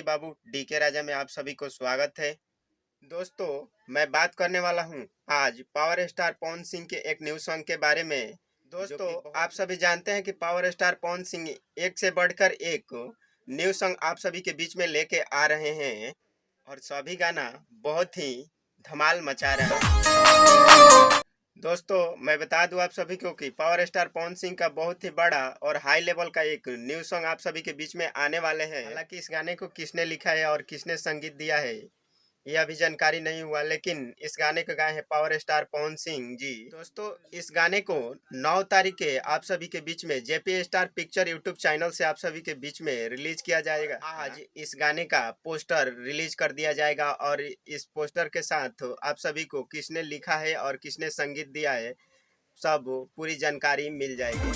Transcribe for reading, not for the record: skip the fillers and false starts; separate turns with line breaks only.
बाबू डीके राजा में आप सभी को स्वागत है। दोस्तों, मैं बात करने वाला हूं आज पावर स्टार पवन सिंह के एक न्यू सॉन्ग के बारे में। दोस्तों, आप सभी जानते हैं कि पावर स्टार पवन सिंह एक से बढ़कर एक न्यू सॉन्ग आप सभी के बीच में लेके आ रहे हैं और सभी गाना बहुत ही धमाल मचा रहा है। दोस्तों, मैं बता दूं आप सभी को कि पावर स्टार पवन सिंह का बहुत ही बड़ा और हाई लेवल का एक न्यू सॉन्ग आप सभी के बीच में आने वाले हैं। हालांकि इस गाने को किसने लिखा है और किसने संगीत दिया है यह अभी जानकारी नहीं हुआ, लेकिन इस गाने को गाए हैं पावर स्टार पवन सिंह जी। दोस्तों, इस गाने को 9 तारीख के आप सभी के बीच में JP star picture YouTube channel से आप सभी के बीच में रिलीज किया जाएगा। आज इस गाने का पोस्टर रिलीज कर दिया जाएगा और इस पोस्टर के साथ आप सभी को किसने लिखा है और किसने संगीत दिया है सब पूरी जानकारी मिल जाएगी।